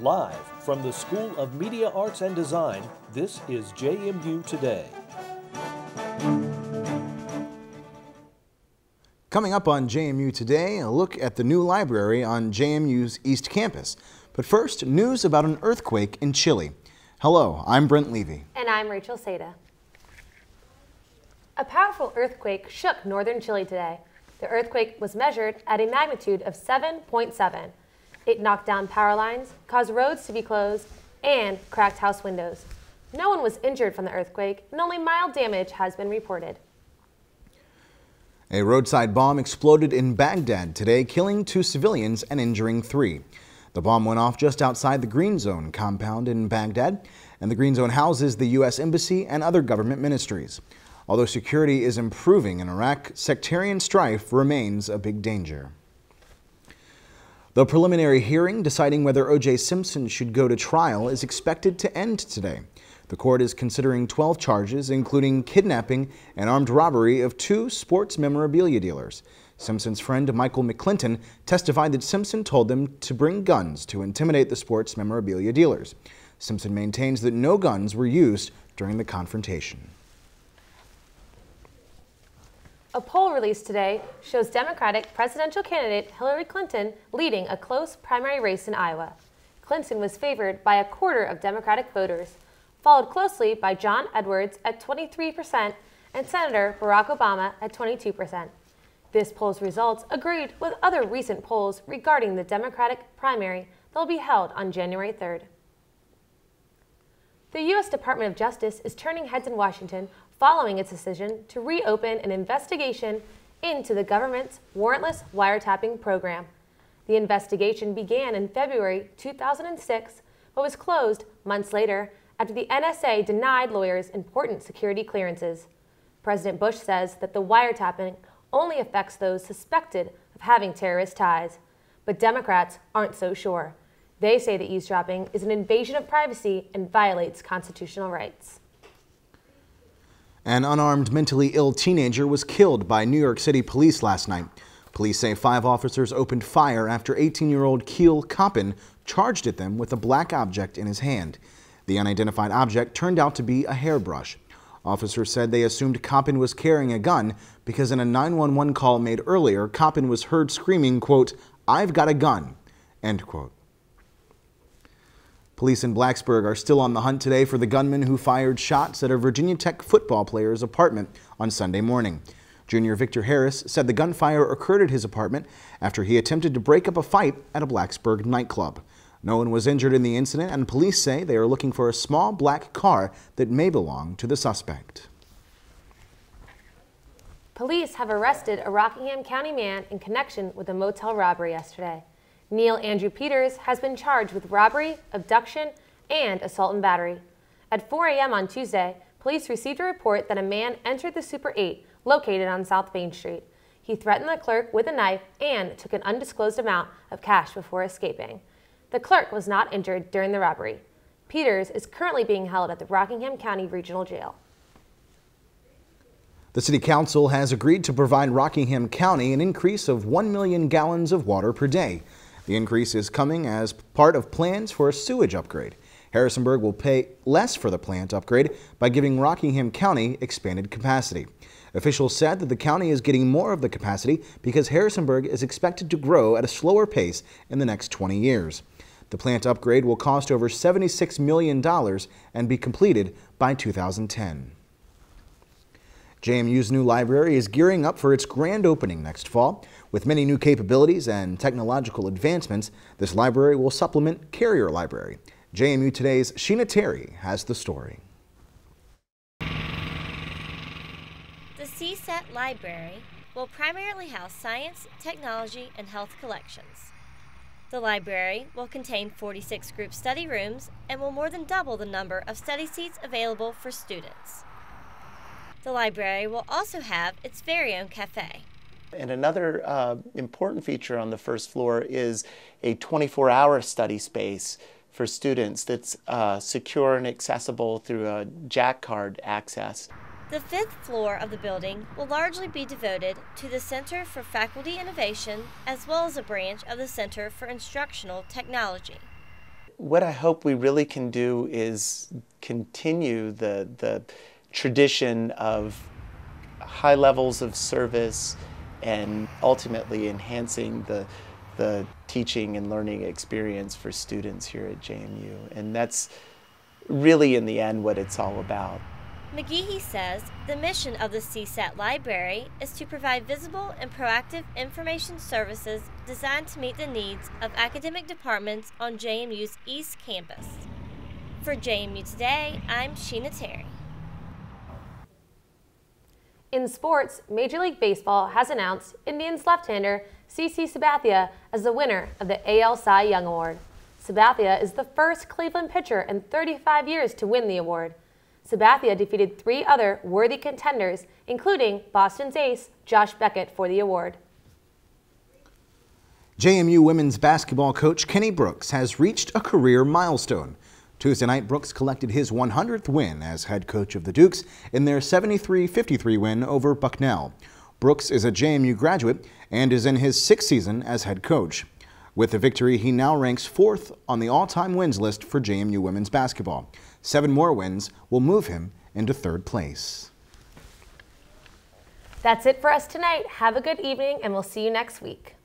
Live from the School of Media Arts and Design, this is JMU Today. Coming up on JMU Today, a look at the new library on JMU's East Campus. But first, news about an earthquake in Chile. Hello, I'm Brent Levy. And I'm Rachel Seda. A powerful earthquake shook northern Chile today. The earthquake was measured at a magnitude of 7.7. It knocked down power lines, caused roads to be closed, and cracked house windows. No one was injured from the earthquake, and only mild damage has been reported. A roadside bomb exploded in Baghdad today, killing 2 civilians and injuring 3. The bomb went off just outside the Green Zone compound in Baghdad, and the Green Zone houses the U.S. Embassy and other government ministries. Although security is improving in Iraq, sectarian strife remains a big danger. The preliminary hearing deciding whether O.J. Simpson should go to trial is expected to end today. The court is considering 12 charges, including kidnapping and armed robbery of 2 sports memorabilia dealers. Simpson's friend Michael McClinton testified that Simpson told them to bring guns to intimidate the sports memorabilia dealers. Simpson maintains that no guns were used during the confrontation. A poll released today shows Democratic presidential candidate Hillary Clinton leading a close primary race in Iowa. Clinton was favored by a quarter of Democratic voters, followed closely by John Edwards at 23% and Senator Barack Obama at 22%. This poll's results agreed with other recent polls regarding the Democratic primary that will be held on January 3rd. The U.S. Department of Justice is turning heads in Washington following its decision to reopen an investigation into the government's warrantless wiretapping program. The investigation began in February 2006, but was closed months later after the NSA denied lawyers important security clearances. President Bush says that the wiretapping only affects those suspected of having terrorist ties, but Democrats aren't so sure. They say the eavesdropping is an invasion of privacy and violates constitutional rights. An unarmed, mentally ill teenager was killed by New York City police last night. Police say 5 officers opened fire after 18-year-old Keel Coppin charged at them with a black object in his hand. The unidentified object turned out to be a hairbrush. Officers said they assumed Coppin was carrying a gun because in a 911 call made earlier, Coppin was heard screaming, quote, "I've got a gun," end quote. Police in Blacksburg are still on the hunt today for the gunman who fired shots at a Virginia Tech football player's apartment on Sunday morning. Junior Victor Harris said the gunfire occurred at his apartment after he attempted to break up a fight at a Blacksburg nightclub. No one was injured in the incident, and police say they are looking for a small black car that may belong to the suspect. Police have arrested a Rockingham County man in connection with a motel robbery yesterday. Neil Andrew Peters has been charged with robbery, abduction, and assault and battery. At 4 a.m. on Tuesday, police received a report that a man entered the Super 8 located on South Main Street. He threatened the clerk with a knife and took an undisclosed amount of cash before escaping. The clerk was not injured during the robbery. Peters is currently being held at the Rockingham County Regional Jail. The City Council has agreed to provide Rockingham County an increase of 1 million gallons of water per day. The increase is coming as part of plans for a sewage upgrade. Harrisonburg will pay less for the plant upgrade by giving Rockingham County expanded capacity. Officials said that the county is getting more of the capacity because Harrisonburg is expected to grow at a slower pace in the next 20 years. The plant upgrade will cost over $76 million and be completed by 2010. JMU's new library is gearing up for its grand opening next fall. With many new capabilities and technological advancements, this library will supplement Carrier Library. JMU Today's Sheena Terry has the story. The CSET Library will primarily house science, technology, and health collections. The library will contain 46 group study rooms and will more than double the number of study seats available for students. The library will also have its very own cafe. And another important feature on the first floor is a 24-hour study space for students that's secure and accessible through a Jack card access. The 5th floor of the building will largely be devoted to the Center for Faculty Innovation as well as a branch of the Center for Instructional Technology. what I hope we really can do is continue the tradition of high levels of service and ultimately enhancing the teaching and learning experience for students here at JMU. And that's really, in the end, what it's all about. McGehee says the mission of the CSAT Library is to provide visible and proactive information services designed to meet the needs of academic departments on JMU's East Campus. For JMU Today, I'm Sheena Terry. In sports, Major League Baseball has announced Indians left-hander CC Sabathia as the winner of the AL Cy Young Award. Sabathia is the first Cleveland pitcher in 35 years to win the award. Sabathia defeated 3 other worthy contenders, including Boston's ace, Josh Beckett, for the award. JMU women's basketball coach Kenny Brooks has reached a career milestone. Tuesday night, Brooks collected his 100th win as head coach of the Dukes in their 73-53 win over Bucknell. Brooks is a JMU graduate and is in his 6th season as head coach. With the victory, he now ranks 4th on the all-time wins list for JMU women's basketball. 7 more wins will move him into 3rd place. That's it for us tonight. Have a good evening, and we'll see you next week.